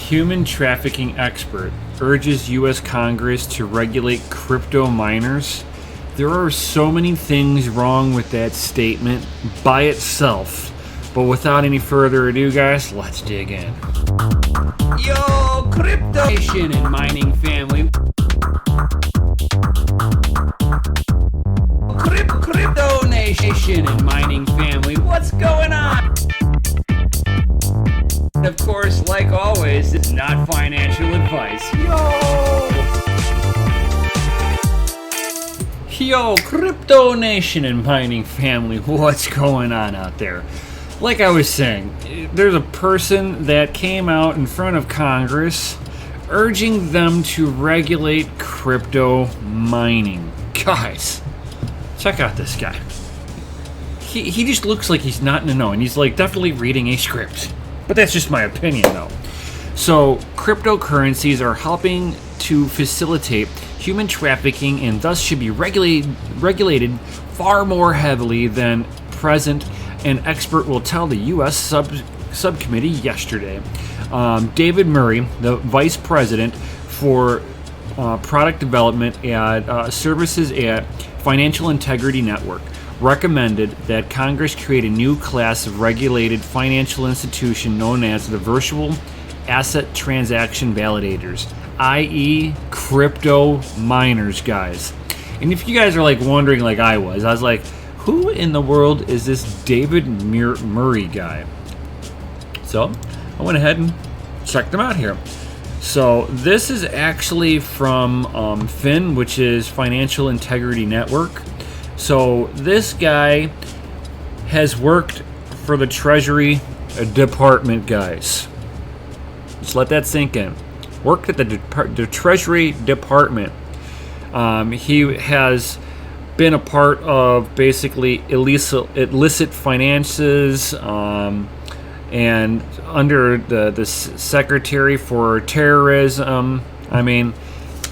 Human trafficking expert urges U.S. Congress to regulate crypto miners. There are so many things wrong with that statement by itself. But without any further ado, guys, let's dig in. Yo, crypto nation and mining family. Crypto nation and mining family, what's going on? And of course, like always, it's not financial advice. Yo, crypto nation and mining family, what's going on out there? Like I was saying, there's a person that came out in front of Congress urging them to regulate crypto mining. Guys, check out this guy. He just looks like he's not in the know, and he's like definitely reading a script. But that's just my opinion, though. So, cryptocurrencies are helping to facilitate human trafficking and thus should be regulated far more heavily than present, an expert will tell the U.S. subcommittee yesterday. David Murray, the vice president for product development at services at Financial Integrity Network, recommended that Congress create a new class of regulated financial institution known as the virtual asset transaction validators, i.e. crypto miners, guys. And if you guys are like wondering like I was like, who in the world is this David Murray guy? So I went ahead and checked them out here. So this is actually from FIN, which is Financial Integrity Network. So this guy has worked for the Treasury Department, guys. Just let that sink in. Worked at the Treasury Department. He has been a part of basically illicit finances and under the Secretary for Terrorism. I mean,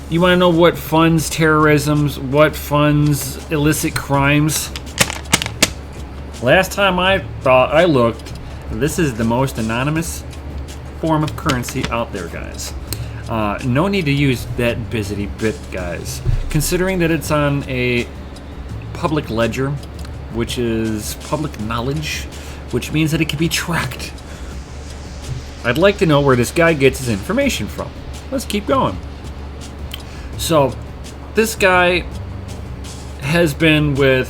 you want to know what funds terrorism, what funds illicit crimes? Last time I looked, this is the most anonymous form of currency out there, guys. No need to use that bizzity bit, guys. Considering that it's on a public ledger, which is public knowledge, which means that it can be tracked. I'd like to know where this guy gets his information from. Let's keep going. So, this guy has been with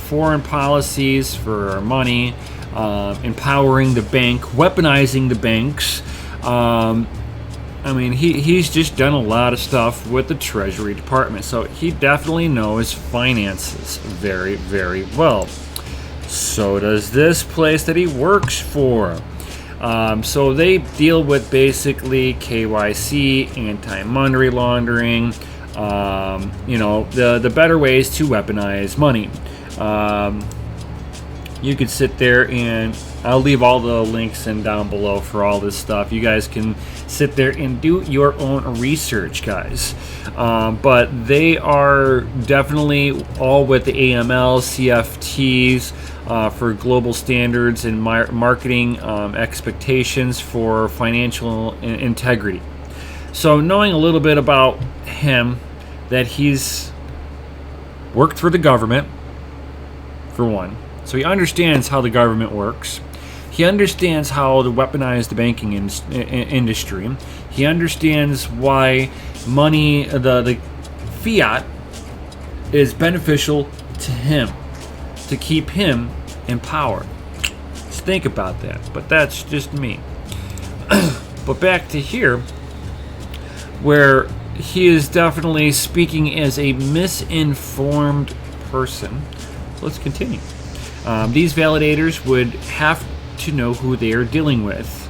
foreign policies for money, empowering the bank, weaponizing the banks. I mean, he's just done a lot of stuff with the Treasury Department, so he definitely knows finances very, very well. So does this place that he works for. So they deal with basically KYC, anti-money laundering, the better ways to weaponize money. You could sit there and I'll leave all the links in down below for all this stuff. You guys can sit there and do your own research, guys. But they are definitely all with the AML, CFTs for global standards and marketing expectations for financial integrity. So knowing a little bit about him, that he's worked for the government, for one. So he understands how the government works. He understands how to weaponize the banking industry. He understands why money, the fiat, is beneficial to him, to keep him in power. Just think about that. But that's just me. But back to here, where he is definitely speaking as a misinformed person. Let's continue. These validators would have to know who they are dealing with.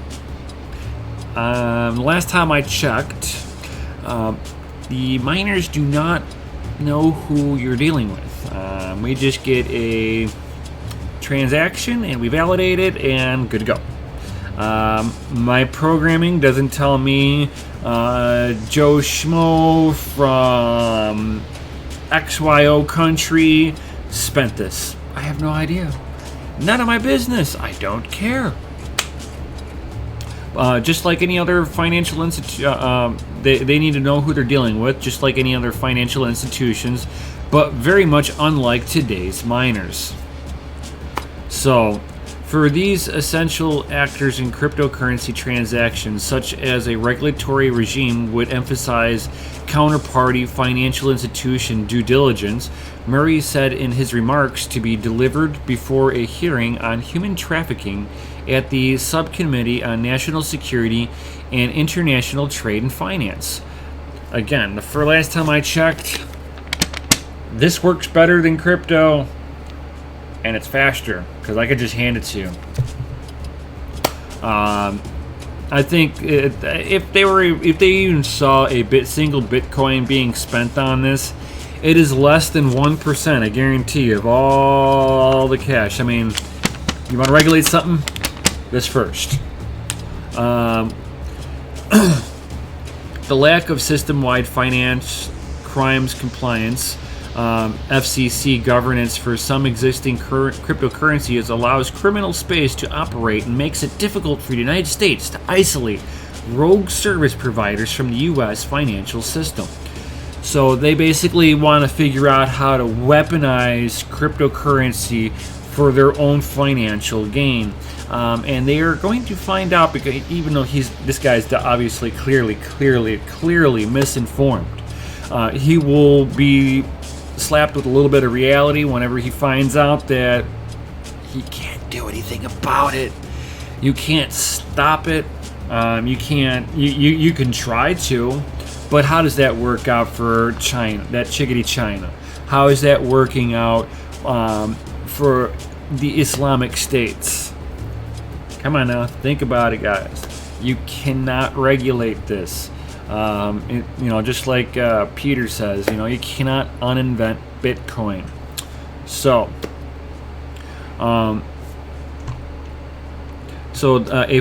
Last time I checked, the miners do not know who you're dealing with. We just get a transaction and we validate it and good to go. My programming doesn't tell me Joe Schmo from XYO country spent this. I have no idea. None of my business. I don't care. Just like any other financial institution, they need to know who they're dealing with, just like any other financial institutions, but very much unlike today's miners. So, for these essential actors in cryptocurrency transactions, such as a regulatory regime would emphasize counterparty financial institution due diligence, Murray said in his remarks to be delivered before a hearing on human trafficking at the Subcommittee on National Security and International Trade and Finance. Again, the last time I checked, this works better than crypto, and it's faster because I could just hand it to you. I think if they even saw a single Bitcoin being spent on this, it is less than 1%, I guarantee you, of all the cash. I mean, you want to regulate something? This first. The lack of system-wide finance crimes compliance, FCC governance for some existing cryptocurrencies allows criminal space to operate and makes it difficult for the United States to isolate rogue service providers from the U.S. financial system. So they basically want to figure out how to weaponize cryptocurrency for their own financial gain. And they are going to find out, because even though this guy's obviously clearly misinformed, he will be slapped with a little bit of reality whenever he finds out that he can't do anything about it. You can't stop it. You can try to, but how does that work out for China, that chickadee China? How is that working out for the Islamic states? Come on now, think about it, guys. You cannot regulate this. Just like Peter says, you cannot uninvent Bitcoin. So, a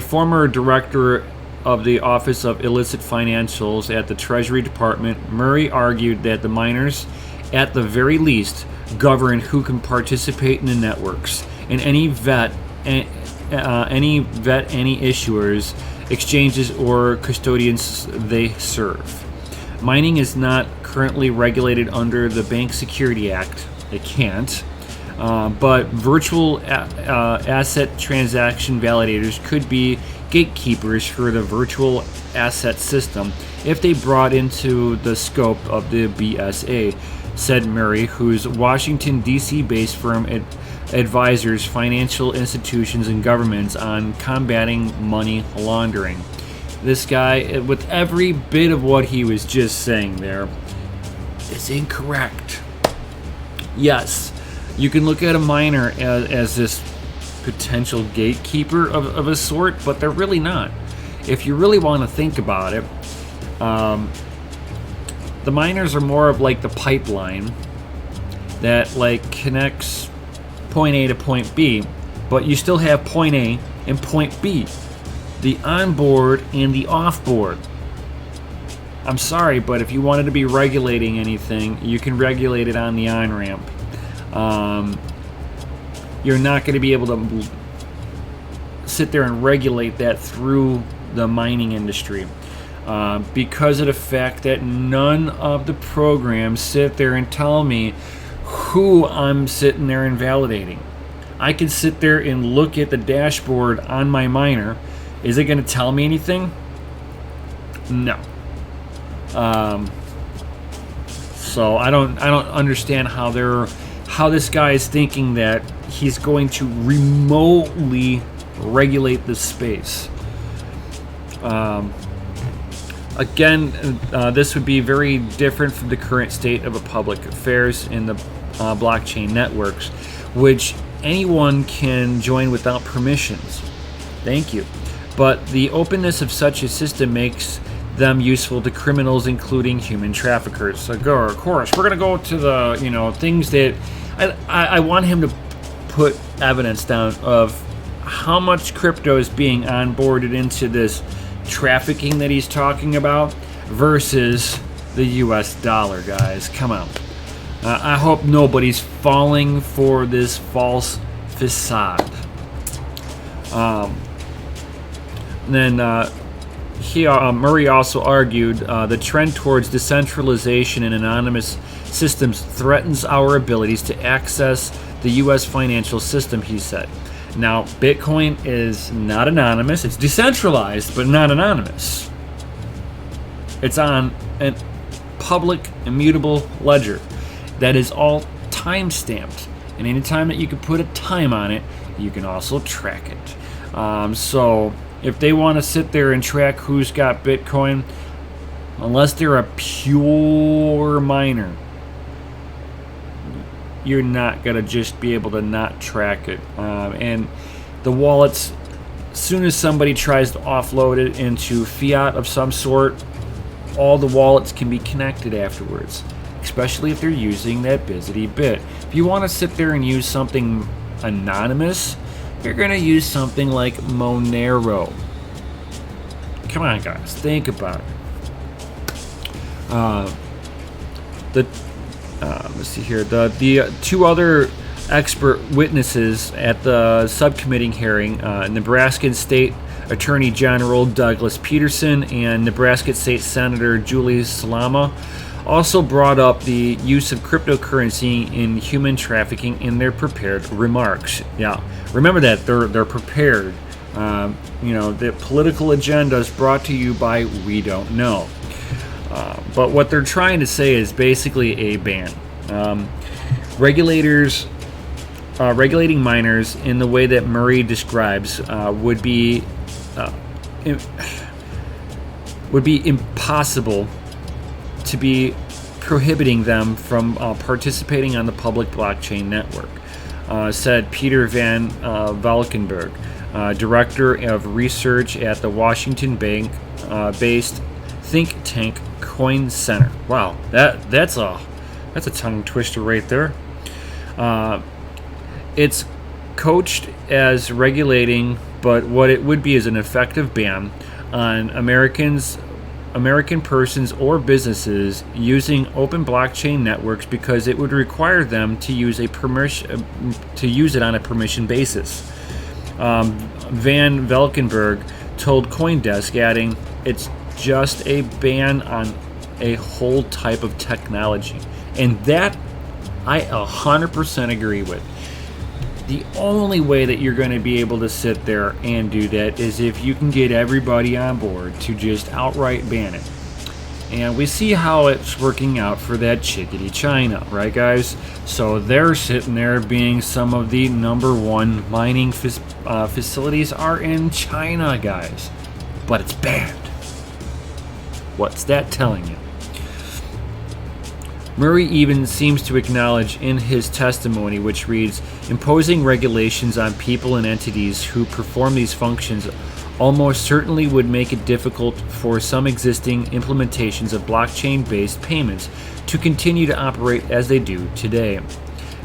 former director of the Office of Illicit Financials at the Treasury Department, Murray argued that the miners, at the very least, govern who can participate in the networks, and any issuers, exchanges, or custodians they serve. Mining is not currently regulated under the Bank Security Act. It can't. But virtual asset transaction validators could be gatekeepers for the virtual asset system if they brought into the scope of the BSA, said Murray, whose Washington, D.C. based firm advisors financial institutions and governments on combating money laundering. This guy, with every bit of what he was just saying there, is incorrect. Yes, you can look at a miner as this potential gatekeeper of a sort, but they're really not. If you really want to think about it, the miners are more of like the pipeline that like connects point A to point B, but you still have point A and point B, the onboard and the offboard. I'm sorry, but if you wanted to be regulating anything, you can regulate it on the on-ramp. You're not going to be able to sit there and regulate that through the mining industry because of the fact that none of the programs sit there and tell me who I'm sitting there and validating. I can sit there and look at the dashboard on my miner. Is it going to tell me anything? No. So I don't understand how this guy is thinking that he's going to remotely regulate this space. Again, this would be very different from the current state of public affairs in the blockchain networks, which anyone can join without permissions. Thank you. But the openness of such a system makes them useful to criminals, including human traffickers. So, of course, we're going to go to the things that I want him to put evidence down of how much crypto is being onboarded into this trafficking that he's talking about versus the US dollar, guys. Come on. I hope nobody's falling for this false facade. then Murray also argued the trend towards decentralization and anonymous systems threatens our abilities to access the U.S. financial system, he said. Now, Bitcoin is not anonymous. It's decentralized, but not anonymous. It's on a public immutable ledger that is all time-stamped. And anytime that you can put a time on it, you can also track it. So if they want to sit there and track who's got Bitcoin, unless they're a pure miner, you're not going to just be able to not track it. And the wallets, as soon as somebody tries to offload it into fiat of some sort, all the wallets can be connected afterwards, especially if they're using that Bizzity bit. If you want to sit there and use something anonymous, you're going to use something like Monero. Come on, guys, think about it. Let's see here. The two other expert witnesses at the subcommittee hearing, Nebraska State Attorney General Douglas Peterson and Nebraska State Senator Julie Salama, also brought up the use of cryptocurrency in human trafficking in their prepared remarks. Yeah, remember that they're prepared. The political agenda is brought to you by We Don't Know. But what they're trying to say is basically a ban. Regulators regulating miners in the way that Murray describes would be impossible to be prohibiting them from participating on the public blockchain network, said Peter Van Valkenburg, director of research at the Washington-based think tank Coin Center. Wow, that's a tongue twister right there. It's coached as regulating, but what it would be is an effective ban on American persons or businesses using open blockchain networks, because it would require them to use it on a permission basis. Van Valkenburg told CoinDesk, adding, "It's just a ban on a whole type of technology," and that I 100% agree with. The only way that you're going to be able to sit there and do that is if you can get everybody on board to just outright ban it. And we see how it's working out for that chickadee China, right, guys? So they're sitting there being some of the number one mining facilities are in China, guys. But it's banned. What's that telling you? Murray even seems to acknowledge in his testimony, which reads, "Imposing regulations on people and entities who perform these functions almost certainly would make it difficult for some existing implementations of blockchain-based payments to continue to operate as they do today."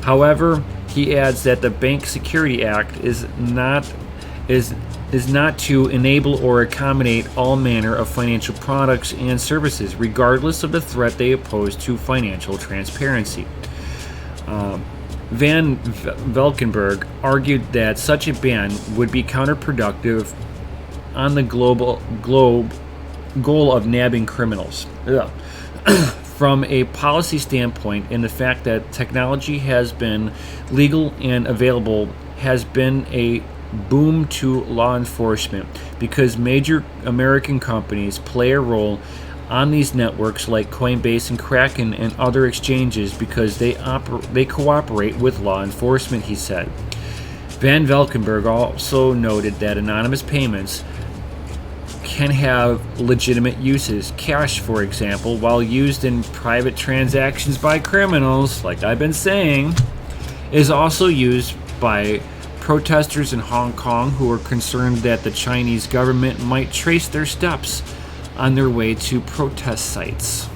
However, he adds that the Bank Security Act is not to enable or accommodate all manner of financial products and services, regardless of the threat they pose to financial transparency. Van Valkenburg argued that such a ban would be counterproductive on the goal of nabbing criminals. From a policy standpoint, and the fact that technology has been legal and available has been a boom to law enforcement, because major American companies play a role on these networks like Coinbase and Kraken and other exchanges because they cooperate with law enforcement, he said. Van Valkenburg also noted that anonymous payments can have legitimate uses. Cash, for example, while used in private transactions by criminals, like I've been saying, is also used by protesters in Hong Kong who are concerned that the Chinese government might trace their steps on their way to protest sites.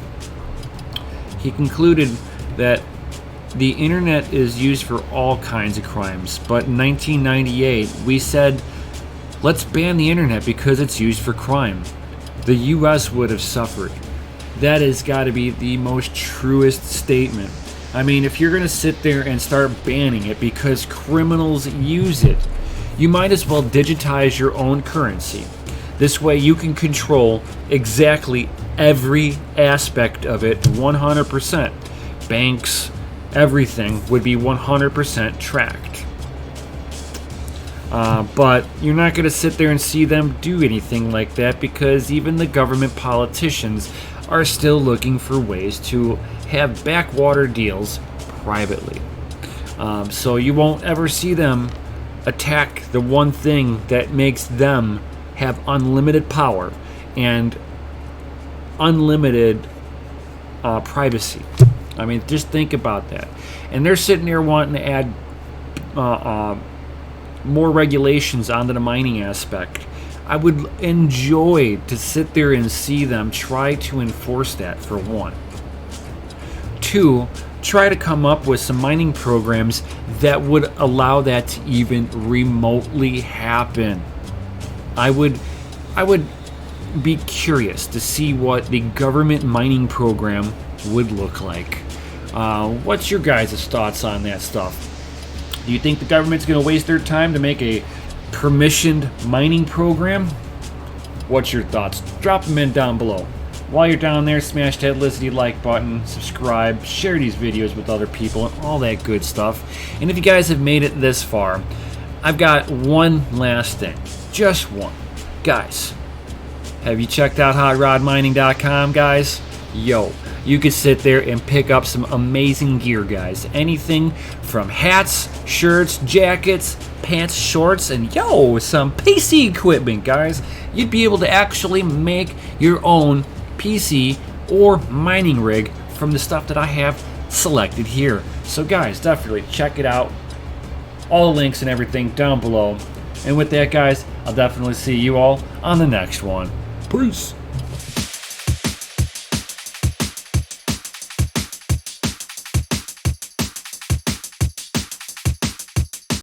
He concluded that the internet is used for all kinds of crimes, but in 1998 we said, let's ban the internet because it's used for crime. The US would have suffered. That has got to be the most truest statement. I mean, if you're going to sit there and start banning it because criminals use it, you might as well digitize your own currency. This way you can control exactly every aspect of it 100%. Banks, everything would be 100% tracked. But you're not going to sit there and see them do anything like that, because even the government politicians are still looking for ways to have backwater deals privately. So you won't ever see them attack the one thing that makes them have unlimited power and unlimited privacy. I mean, just think about that. And they're sitting there wanting to add more regulations onto the mining aspect. I would enjoy to sit there and see them try to enforce that, for one. Two, try to come up with some mining programs that would allow that to even remotely happen. I would be curious to see what the government mining program would look like. What's your guys' thoughts on that stuff? Do you think the government's going to waste their time to make a permissioned mining program? What's your thoughts? Drop them in down below. While you're down there, smash that listening like button, subscribe, share these videos with other people, and all that good stuff. And if you guys have made it this far, I've got one last thing. Just one. Guys, have you checked out HotRodMining.com, guys? Yo, you could sit there and pick up some amazing gear, guys. Anything from hats, shirts, jackets, pants, shorts, and some PC equipment, guys. You'd be able to actually make your own PC or mining rig from the stuff that I have selected here. So guys, definitely check it out. All the links and everything down below. And with that, guys, I'll definitely see you all on the next one. Peace.